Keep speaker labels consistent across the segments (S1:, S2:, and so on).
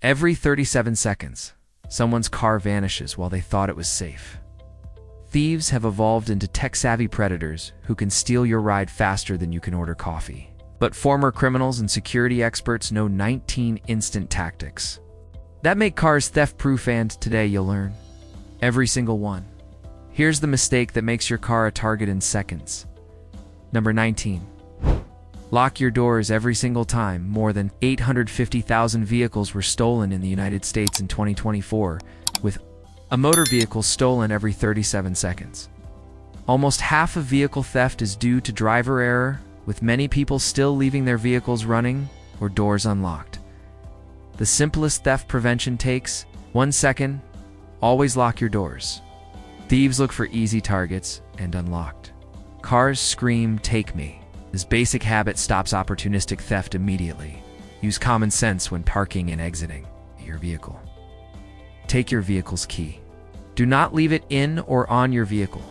S1: Every 37 seconds, someone's car vanishes while they thought it was safe. Thieves have evolved into tech-savvy predators who can steal your ride faster than you can order coffee. But former criminals and security experts know 19 instant tactics that make cars theft-proof, and today you'll learn every single one. Here's the mistake that makes your car a target in seconds. Number 19. Lock your doors every single time. More than 850,000 vehicles were stolen in the United States in 2024, with a motor vehicle stolen every 37 seconds. Almost half of vehicle theft is due to driver error, with many people still leaving their vehicles running or doors unlocked. The simplest theft prevention takes 1 second. Always lock your doors. Thieves look for easy targets and unlocked cars scream, "Take me." This basic habit stops opportunistic theft immediately. Use common sense when parking and exiting your vehicle. Take your vehicle's key. Do not leave it in or on your vehicle.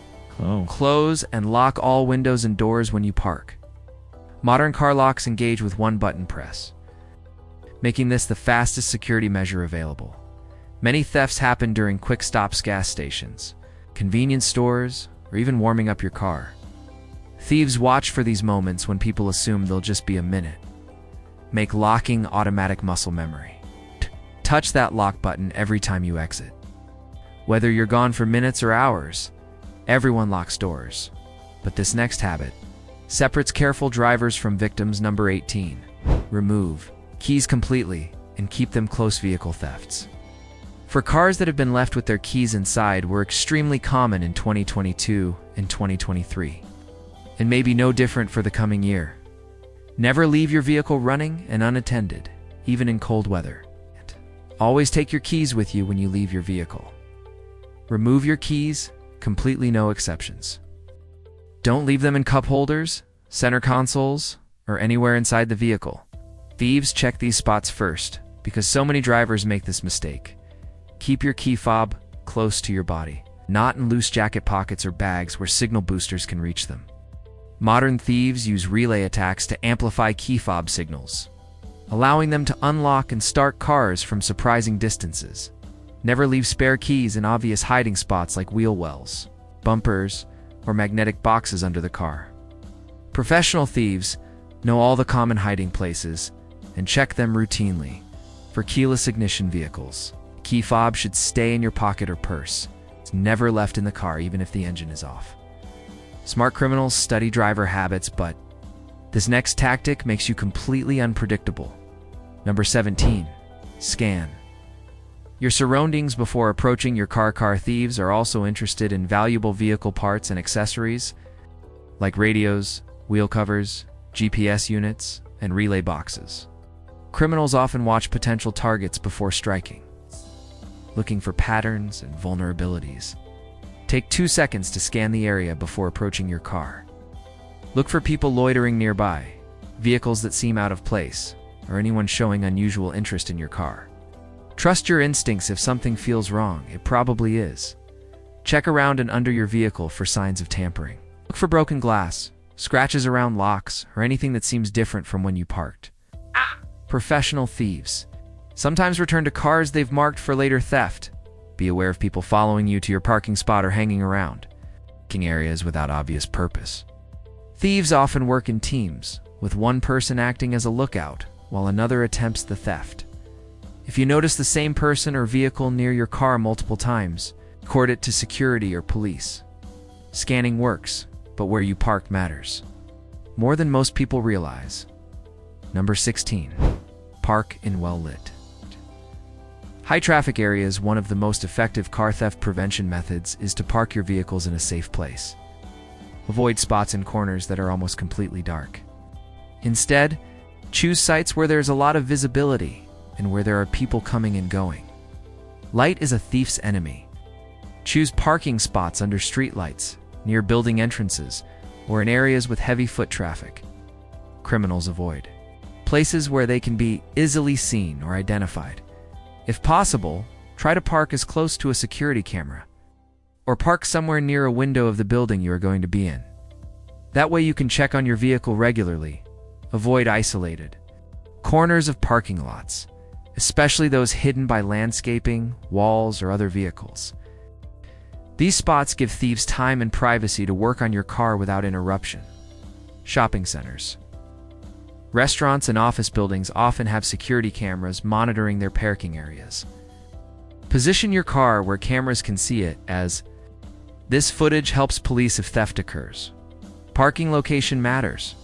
S1: Close and lock all windows and doors when you park. Modern car locks engage with one button press, making this the fastest security measure available. Many thefts happen during quick stops, gas stations, convenience stores, or even warming up your car. Thieves watch for these moments when people assume they'll just be a minute. Make locking automatic muscle memory. Touch that lock button every time you exit. Whether you're gone for minutes or hours, everyone locks doors. But this next habit separates careful drivers from victims. Number 18. Remove keys completely and keep them close. Vehicle thefts for cars that have been left with their keys inside were extremely common in 2022 and 2023, and may be no different for the coming year. Never leave your vehicle running and unattended, even in cold weather. Always take your keys with you when you leave your vehicle. Remove your keys completely, no exceptions. Don't leave them in cup holders, center consoles, or anywhere inside the vehicle. Thieves check these spots first because so many drivers make this mistake. Keep your key fob close to your body, not in loose jacket pockets or bags where signal boosters can reach them. Modern thieves use relay attacks to amplify key fob signals, allowing them to unlock and start cars from surprising distances. Never leave spare keys in obvious hiding spots like wheel wells, bumpers, or magnetic boxes under the car. Professional thieves know all the common hiding places and check them routinely. For keyless ignition vehicles, key fob should stay in your pocket or purse. It's never left in the car, even if the engine is off. Smart criminals study driver habits, but this next tactic makes you completely unpredictable. Number 17. Scan your surroundings before approaching your car. Car thieves are also interested in valuable vehicle parts and accessories like radios, wheel covers, GPS units, and relay boxes. Criminals often watch potential targets before striking, looking for patterns and vulnerabilities. Take 2 seconds to scan the area before approaching your car. Look for people loitering nearby, vehicles that seem out of place, or anyone showing unusual interest in your car. Trust your instincts. If something feels wrong, it probably is. Check around and under your vehicle for signs of tampering. Look for broken glass, scratches around locks, or anything that seems different from when you parked. Professional thieves sometimes return to cars they've marked for later theft. Be aware of people following you to your parking spot or hanging around areas without obvious purpose. Thieves often work in teams, with one person acting as a lookout while another attempts the theft. If you notice the same person or vehicle near your car multiple times, report it to security or police. Scanning works, but where you park matters more than most people realize. Number 16. Park in well-lit, high-traffic areas. One of the most effective car theft prevention methods is to park your vehicles in a safe place. Avoid spots in corners that are almost completely dark. Instead, choose sites where there's a lot of visibility and where there are people coming and going. Light is a thief's enemy. Choose parking spots under streetlights, near building entrances, or in areas with heavy foot traffic. Criminals avoid places where they can be easily seen or identified. If possible, try to park as close to a security camera, or park somewhere near a window of the building you are going to be in. That way you can check on your vehicle regularly. Avoid isolated corners of parking lots. especially those hidden by landscaping, walls, or other vehicles. These spots give thieves time and privacy to work on your car without interruption. Shopping centers. Restaurants and office buildings often have security cameras monitoring their parking areas. Position your car where cameras can see it, as this footage helps police if theft occurs. Parking location matters,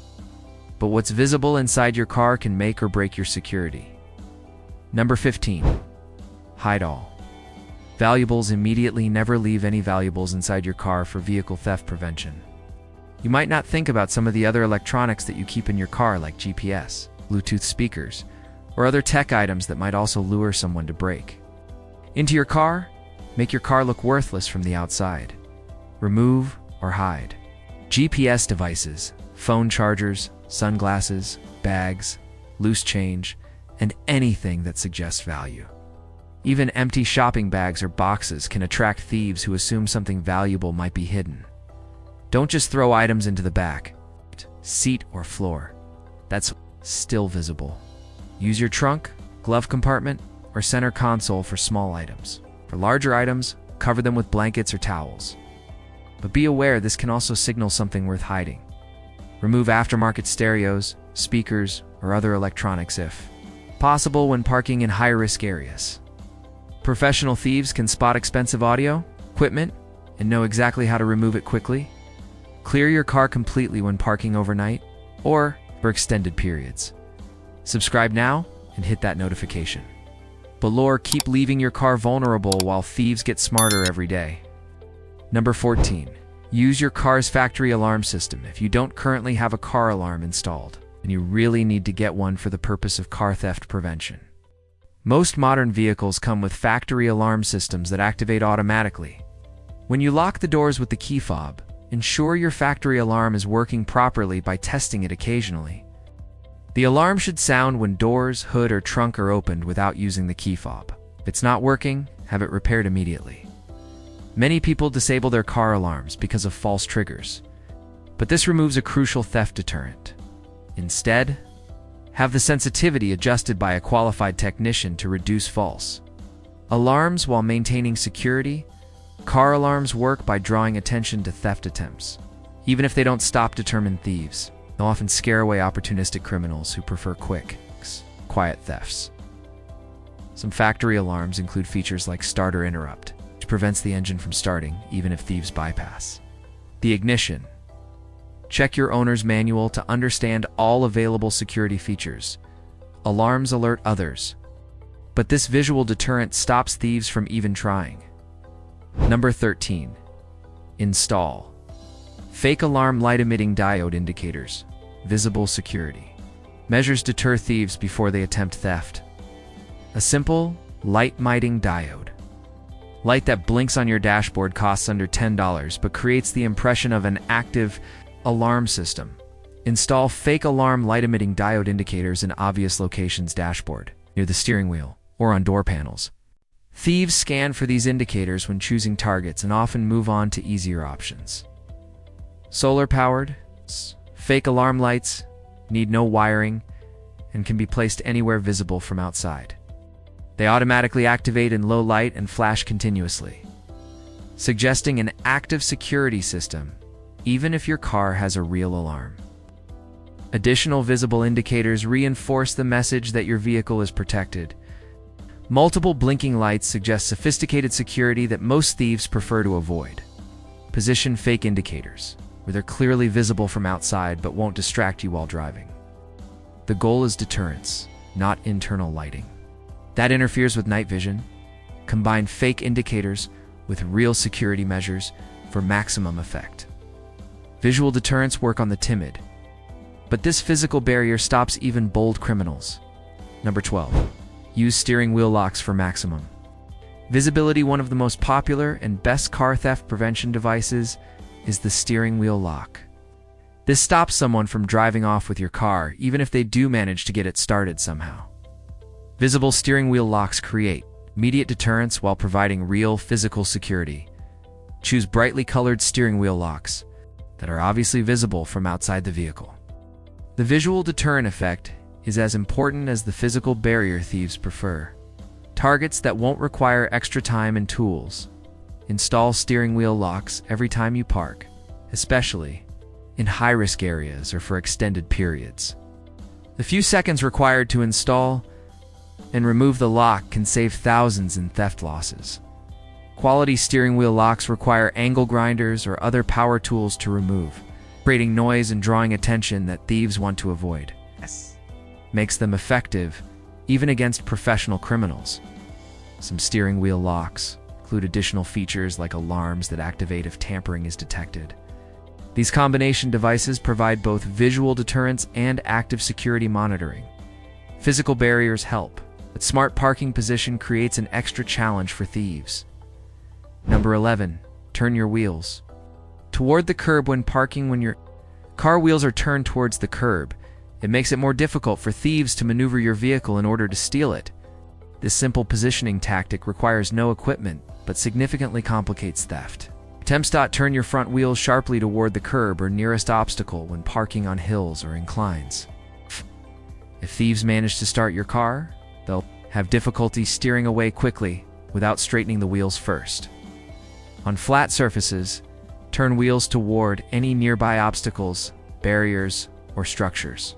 S1: but what's visible inside your car can make or break your security. Number 15. Hide all. Valuables. Immediately never leave any valuables inside your car for vehicle theft prevention. You might not think about some of the other electronics that you keep in your car, like GPS, Bluetooth speakers, or other tech items that might also lure someone to break into your car. Make your car look worthless from the outside. Remove or hide GPS devices, phone chargers, sunglasses, bags, loose change, and anything that suggests value. Even empty shopping bags or boxes can attract thieves who assume something valuable might be hidden. Don't just throw items into the back, seat, or floor. That's still visible. Use your trunk, glove compartment, or center console for small items. For larger items, cover them with blankets or towels. But be aware this can also signal something worth hiding. Remove aftermarket stereos, speakers, or other electronics if possible when parking in high-risk areas. Professional thieves can spot expensive audio equipment and know exactly how to remove it quickly. Clear your car completely when parking overnight or for extended periods. Subscribe now and hit that notification. Below, keep leaving your car vulnerable while thieves get smarter every day. Number 14. Use your car's factory alarm system. If you don't currently have a car alarm installed, then you really need to get one for the purpose of car theft prevention. Most modern vehicles come with factory alarm systems that activate automatically. When you lock the doors with the key fob, ensure your factory alarm is working properly by testing it occasionally. The alarm should sound when doors, hood, or trunk are opened without using the key fob. If it's not working, have it repaired immediately. Many people disable their car alarms because of false triggers, but this removes a crucial theft deterrent. Instead, have the sensitivity adjusted by a qualified technician to reduce false alarms while maintaining security. Car alarms work by drawing attention to theft attempts. Even if they don't stop determined thieves, they'll often scare away opportunistic criminals who prefer quick, quiet thefts. Some factory alarms include features like start or interrupt, which prevents the engine from starting even if thieves bypass the ignition. Check your owner's manual to understand all available security features. Alarms alert others, but this visual deterrent stops thieves from even trying. Number 13. Install fake alarm light emitting diode indicators. Visible security measures deter thieves before they attempt theft. A simple light emitting diode light that blinks on your dashboard costs under $10 but creates the impression of an active alarm system. Install fake alarm light emitting diode indicators in obvious locations: dashboard, near the steering wheel, or on door panels. Thieves scan for these indicators when choosing targets and often move on to easier options. Solar-powered, fake alarm lights need no wiring and can be placed anywhere visible from outside. They automatically activate in low light and flash continuously, suggesting an active security system even if your car has a real alarm. Additional visible indicators reinforce the message that your vehicle is protected. Multiple blinking lights suggest sophisticated security that most thieves prefer to avoid. Position fake indicators, where they're clearly visible from outside but won't distract you while driving. The goal is deterrence, not internal lighting that interferes with night vision. Combine fake indicators with real security measures for maximum effect. Visual deterrents work on the timid, but this physical barrier stops even bold criminals. Number 12. Use steering wheel locks for maximum visibility. One of the most popular and best car theft prevention devices is the steering wheel lock. This stops someone from driving off with your car, even if they do manage to get it started somehow. Visible steering wheel locks create immediate deterrence while providing real physical security. Choose brightly colored steering wheel locks that are obviously visible from outside the vehicle. The visual deterrent effect is as important as the physical barrier thieves prefer. Targets that won't require extra time and tools. Install steering wheel locks every time you park, especially in high-risk areas or for extended periods. The few seconds required to install and remove the lock can save thousands in theft losses. Quality steering wheel locks require angle grinders or other power tools to remove, creating noise and drawing attention that thieves want to avoid. Makes them effective even against professional criminals. Some steering wheel locks include additional features like alarms that activate if tampering is detected. These combination devices provide both visual deterrence and active security monitoring. Physical barriers help, but smart parking position creates an extra challenge for thieves. Number 11. Turn your wheels toward the curb when parking. When your car wheels are turned towards the curb, it makes it more difficult for thieves to maneuver your vehicle in order to steal it. This simple positioning tactic requires no equipment, but significantly complicates theft. Attempts to turn your front wheels sharply toward the curb or nearest obstacle when parking on hills or inclines. If thieves manage to start your car, they'll have difficulty steering away quickly without straightening the wheels first. On flat surfaces, turn wheels toward any nearby obstacles, barriers, or structures.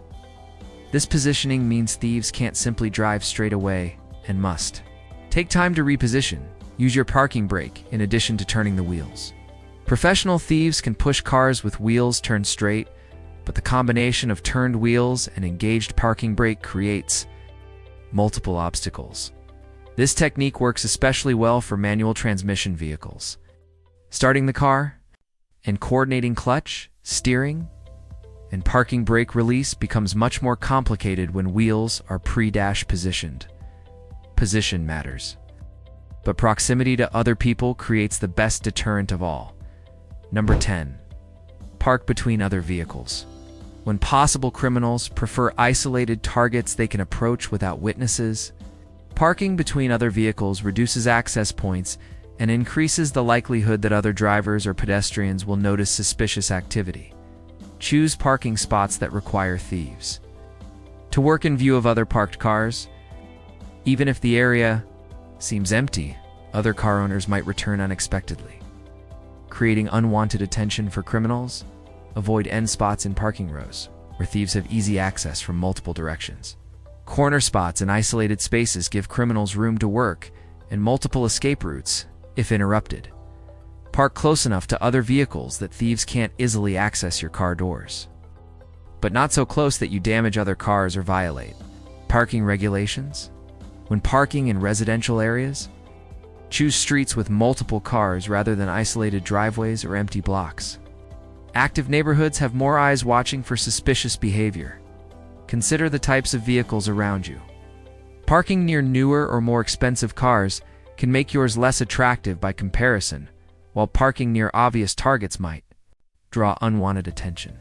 S1: This positioning means thieves can't simply drive straight away and must take time to reposition. Use your parking brake in addition to turning the wheels. Professional thieves can push cars with wheels turned straight, but the combination of turned wheels and engaged parking brake creates multiple obstacles. This technique works especially well for manual transmission vehicles. Starting the car and coordinating clutch, steering, and parking brake release becomes much more complicated when wheels are pre-dash positioned. Position matters, but proximity to other people creates the best deterrent of all. Number 10. Park between other vehicles. When possible, criminals prefer isolated targets they can approach without witnesses. Parking between other vehicles reduces access points and increases the likelihood that other drivers or pedestrians will notice suspicious activity. Choose parking spots that require thieves to work in view of other parked cars. Even if the area seems empty, other car owners might return unexpectedly, creating unwanted attention for criminals. Avoid end spots in parking rows, where thieves have easy access from multiple directions. Corner spots and isolated spaces give criminals room to work and multiple escape routes if interrupted. Park close enough to other vehicles that thieves can't easily access your car doors, but not so close that you damage other cars or violate parking regulations. When parking in residential areas, choose streets with multiple cars rather than isolated driveways or empty blocks. Active neighborhoods have more eyes watching for suspicious behavior. Consider the types of vehicles around you. Parking near newer or more expensive cars can make yours less attractive by comparison, while parking near obvious targets might draw unwanted attention.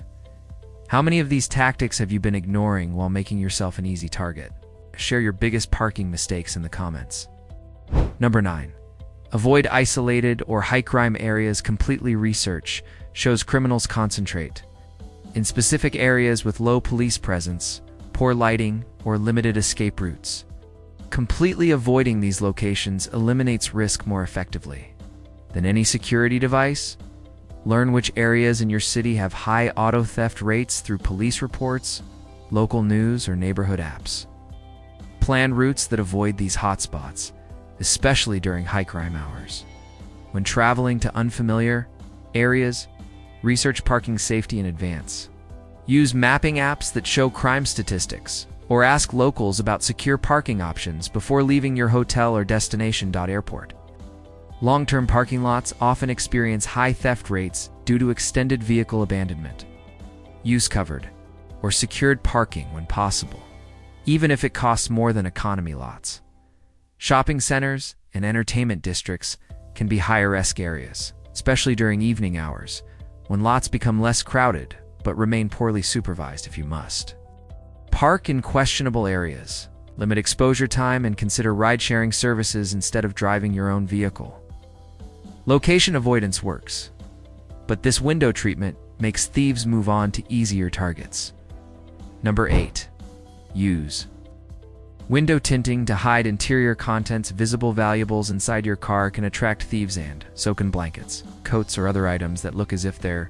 S1: How many of these tactics have you been ignoring while making yourself an easy target? Share your biggest parking mistakes in the comments. Number 9. Avoid isolated or high-crime areas completely. Research shows criminals concentrate in specific areas with low police presence, poor lighting, or limited escape routes. Completely avoiding these locations eliminates risk more effectively than any security device. Learn which areas in your city have high auto theft rates through police reports, local news, or neighborhood apps. Plan routes that avoid these hotspots, especially during high-crime hours. When traveling to unfamiliar areas, research parking safety in advance. Use mapping apps that show crime statistics, or ask locals about secure parking options before leaving your hotel or destination. Airport. Long-term parking lots often experience high theft rates due to extended vehicle abandonment. Use covered or secured parking when possible, even if it costs more than economy lots. Shopping centers and entertainment districts can be higher-risk areas, especially during evening hours, when lots become less crowded but remain poorly supervised if you must. Park in questionable areas. Limit exposure time and consider ride-sharing services instead of driving your own vehicle. Location avoidance works, but this window treatment makes thieves move on to easier targets. Number 8. Use window tinting to hide interior contents. Visible valuables inside your car can attract thieves, and so can blankets, coats, or other items that look as if they're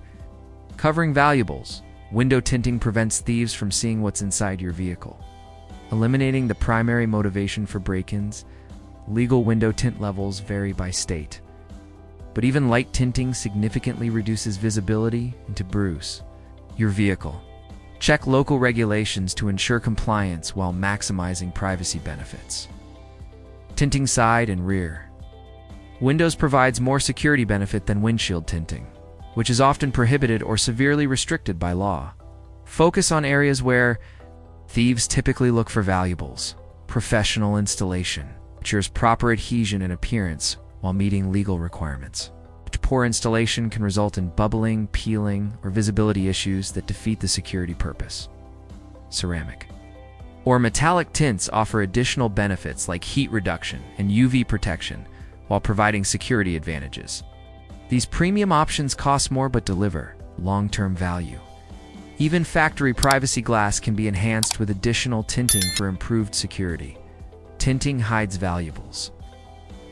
S1: covering valuables. Window tinting prevents thieves from seeing what's inside your vehicle, eliminating the primary motivation for break-ins. Legal window tint levels vary by state, but even light tinting significantly reduces visibility into your vehicle. Check local regulations to ensure compliance while maximizing privacy benefits. Tinting side and rear windows provides more security benefit than windshield tinting, which is often prohibited or severely restricted by law. Focus on areas where thieves typically look for valuables. Professional installation ensures proper adhesion and appearance while meeting legal requirements. Poor installation can result in bubbling, peeling, or visibility issues that defeat the security purpose. Ceramic or metallic tints offer additional benefits like heat reduction and UV protection while providing security advantages. These premium options cost more but deliver long-term value. Even factory privacy glass can be enhanced with additional tinting for improved security. Tinting hides valuables,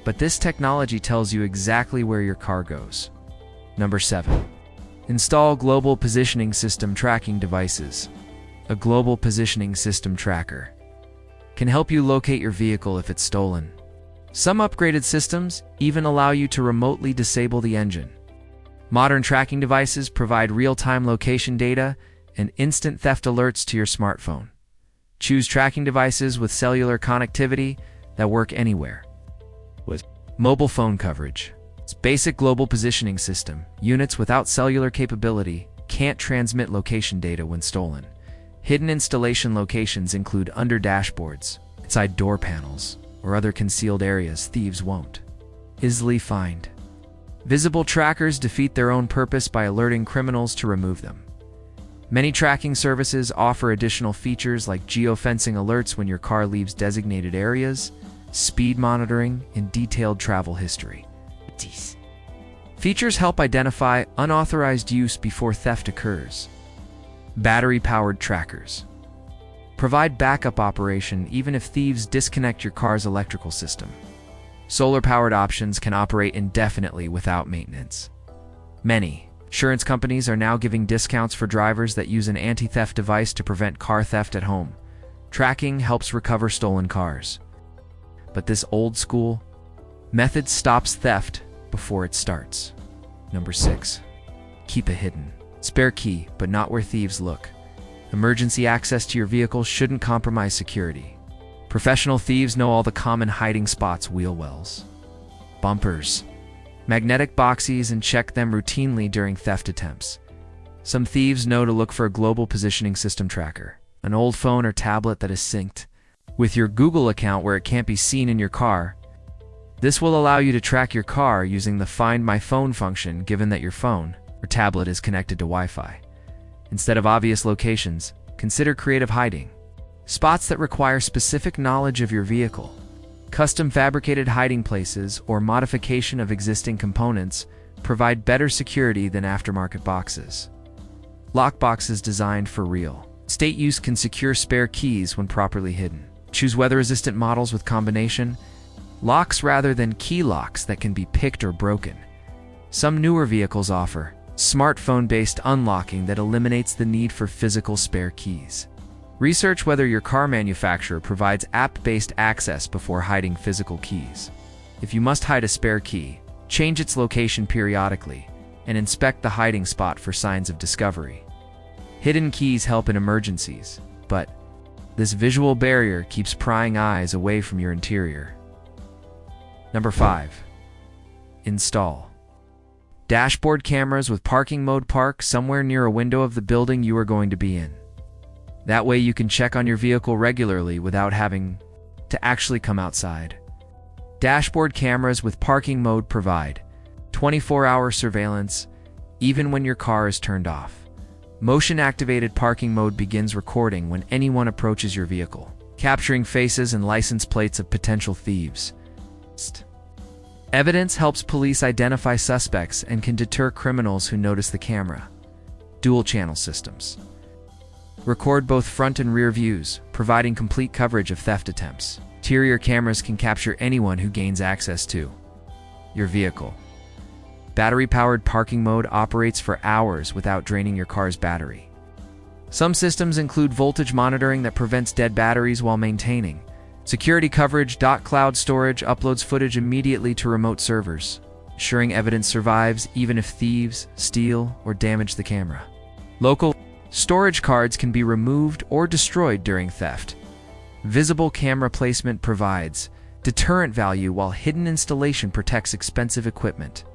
S1: but this technology tells you exactly where your car goes. Number 7. Install global positioning system tracking devices. A global positioning system tracker can help you locate your vehicle if it's stolen. Some upgraded systems even allow you to remotely disable the engine. Modern tracking devices provide real-time location data and instant theft alerts to your smartphone. Choose tracking devices with cellular connectivity that work anywhere. With mobile phone coverage, its basic global positioning system, units without cellular capability can't transmit location data when stolen. Hidden installation locations include under dashboards, inside door panels, or other concealed areas thieves won't easily find. Visible trackers defeat their own purpose by alerting criminals to remove them. Many tracking services offer additional features like geofencing alerts when your car leaves designated areas, speed monitoring, and detailed travel history. These features help identify unauthorized use before theft occurs. Battery-powered trackers provide backup operation even if thieves disconnect your car's electrical system. Solar-powered options can operate indefinitely without maintenance. Many insurance companies are now giving discounts for drivers that use an anti-theft device to prevent car theft at home. Tracking helps recover stolen cars, but this old-school method stops theft before it starts. Number 6. Keep a hidden spare key, but not where thieves look. Emergency access to your vehicle shouldn't compromise security. Professional thieves know all the common hiding spots: wheel wells, bumpers, magnetic boxes, and check them routinely during theft attempts. Some thieves know to look for a global positioning system tracker, an old phone or tablet that is synced with your Google account where it can't be seen in your car. This will allow you to track your car using the Find My Phone function, given that your phone or tablet is connected to Wi-Fi. Instead of obvious locations, consider creative hiding. Spots that require specific knowledge of your vehicle. Custom fabricated hiding places or modification of existing components provide better security than aftermarket boxes. Lock boxes designed for real estate use can secure spare keys when properly hidden. Choose weather-resistant models with combination locks rather than key locks that can be picked or broken. Some newer vehicles offer smartphone-based unlocking that eliminates the need for physical spare keys. Research whether your car manufacturer provides app-based access before hiding physical keys. If you must hide a spare key, change its location periodically and inspect the hiding spot for signs of discovery. Hidden keys help in emergencies, but this visual barrier keeps prying eyes away from your interior. Number 5. Install dashboard cameras with parking mode. Park somewhere near a window of the building you are going to be in. That way you can check on your vehicle regularly without having to actually come outside. Dashboard cameras with parking mode provide 24-hour surveillance even when your car is turned off. Motion-activated parking mode begins recording when anyone approaches your vehicle, capturing faces and license plates of potential thieves. Evidence helps police identify suspects and can deter criminals who notice the camera. Dual-channel systems Record both front and rear views, providing complete coverage of theft attempts. Interior cameras can capture anyone who gains access to your vehicle. Battery-powered parking mode operates for hours without draining your car's battery. Some systems include voltage monitoring that prevents dead batteries while maintaining. Security coverage. Cloud storage uploads footage immediately to remote servers, ensuring evidence survives even if thieves steal or damage the camera. Local storage cards can be removed or destroyed during theft. Visible camera placement provides deterrent value while hidden installation protects expensive equipment.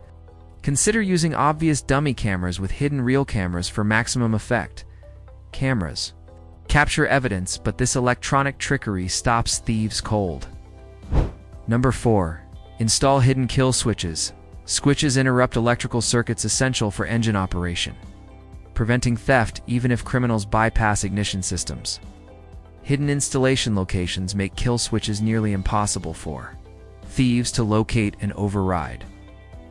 S1: Consider using obvious dummy cameras with hidden real cameras for maximum effect. Cameras capture evidence, but this electronic trickery stops thieves cold. Number 4. Install hidden kill switches. Switches interrupt electrical circuits essential for engine operation, preventing theft even if criminals bypass ignition systems. Hidden installation locations make kill switches nearly impossible for thieves to locate and override.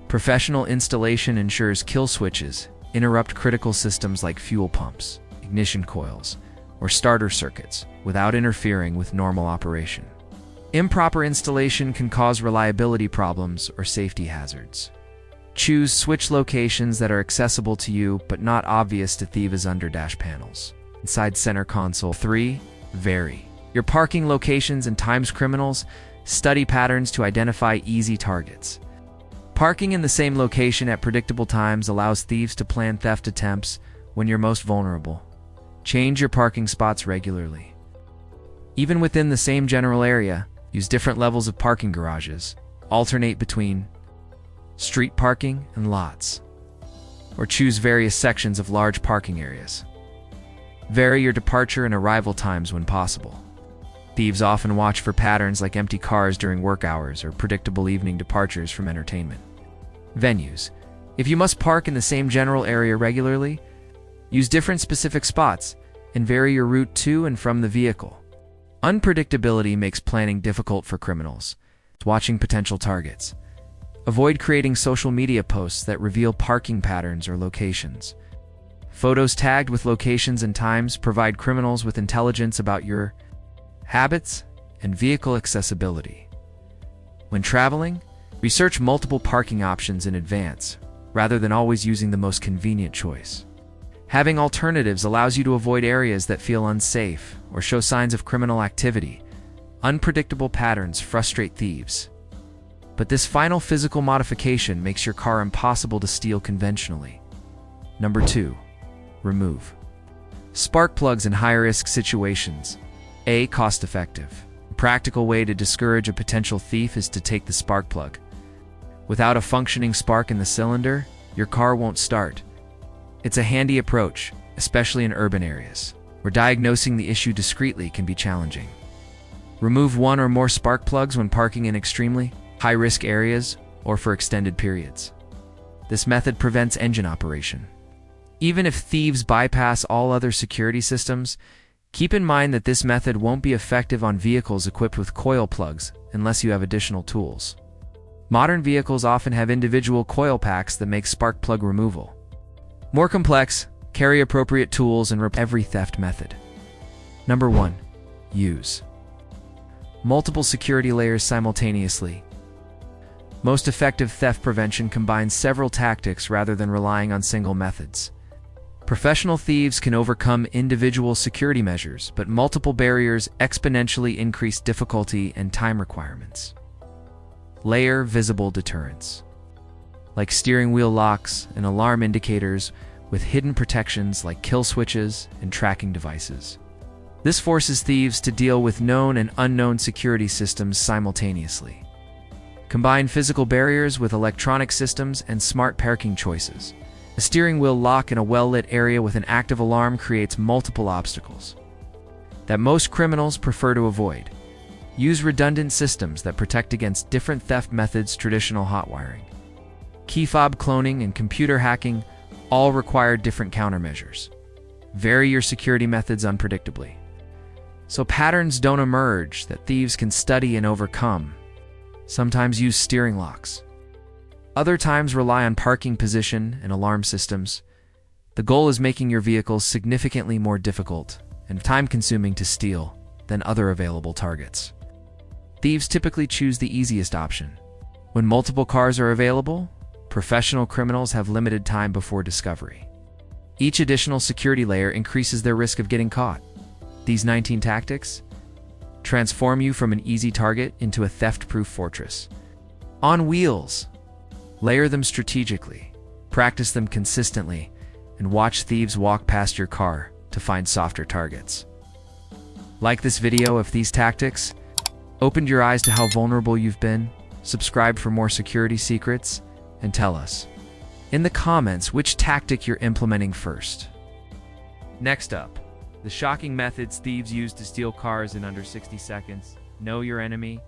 S1: Professional installation ensures kill switches interrupt critical systems like fuel pumps, ignition coils, or starter circuits without interfering with normal operation. Improper installation can cause reliability problems or safety hazards. Choose switch locations that are accessible to you but not obvious to thieves under dash panels. Inside center console. 3. Vary your parking locations and times. Criminals study patterns to identify easy targets. Parking in the same location at predictable times allows thieves to plan theft attempts when you're most vulnerable. Change your parking spots regularly. Even within the same general area, use different levels of parking garages. Alternate between street parking and lots, or choose various sections of large parking areas. Vary your departure and arrival times when possible. Thieves often watch for patterns like empty cars during work hours or predictable evening departures from entertainment venues. If you must park in the same general area regularly, use different specific spots and vary your route to and from the vehicle. Unpredictability makes planning difficult for criminals. Watching potential targets. Avoid creating social media posts that reveal parking patterns or locations. Photos tagged with locations and times provide criminals with intelligence about your habits and vehicle accessibility. When traveling, research multiple parking options in advance, rather than always using the most convenient choice. Having alternatives allows you to avoid areas that feel unsafe or show signs of criminal activity. Unpredictable patterns frustrate thieves, but this final physical modification makes your car impossible to steal conventionally. Number 2. Remove spark plugs in high-risk situations. A cost-effective, practical way to discourage a potential thief is to take the spark plug. Without a functioning spark in the cylinder, your car won't start. It's a handy approach, especially in urban areas, where diagnosing the issue discreetly can be challenging. Remove one or more spark plugs when parking in extremely high-risk areas or for extended periods. This method prevents engine operation. Even if thieves bypass all other security systems, keep in mind that this method won't be effective on vehicles equipped with coil plugs unless you have additional tools. Modern vehicles often have individual coil packs that make spark plug removal more complex. Carry appropriate tools and every theft method. Number 1. Use multiple security layers simultaneously. Most effective theft prevention combines several tactics rather than relying on single methods. Professional thieves can overcome individual security measures, but multiple barriers exponentially increase difficulty and time requirements. Layer visible deterrents, like steering wheel locks and alarm indicators, with hidden protections like kill switches and tracking devices. This forces thieves to deal with known and unknown security systems simultaneously. Combine physical barriers with electronic systems and smart parking choices. A steering wheel lock in a well-lit area with an active alarm creates multiple obstacles that most criminals prefer to avoid. Use redundant systems that protect against different theft methods. Traditional hot wiring, key fob cloning, and computer hacking all require different countermeasures. Vary your security methods unpredictably, so patterns don't emerge that thieves can study and overcome. Sometimes use steering locks. Other times rely on parking position and alarm systems. The goal is making your vehicles significantly more difficult and time-consuming to steal than other available targets. Thieves typically choose the easiest option. When multiple cars are available, professional criminals have limited time before discovery. Each additional security layer increases their risk of getting caught. These 19 tactics transform you from an easy target into a theft-proof fortress. On wheels. Layer them strategically, practice them consistently, and watch thieves walk past your car to find softer targets. Like this video if these tactics opened your eyes to how vulnerable you've been, subscribe for more security secrets, and tell us in the comments which tactic you're implementing first. Next up, the shocking methods thieves use to steal cars in under 60 seconds. Know your enemy,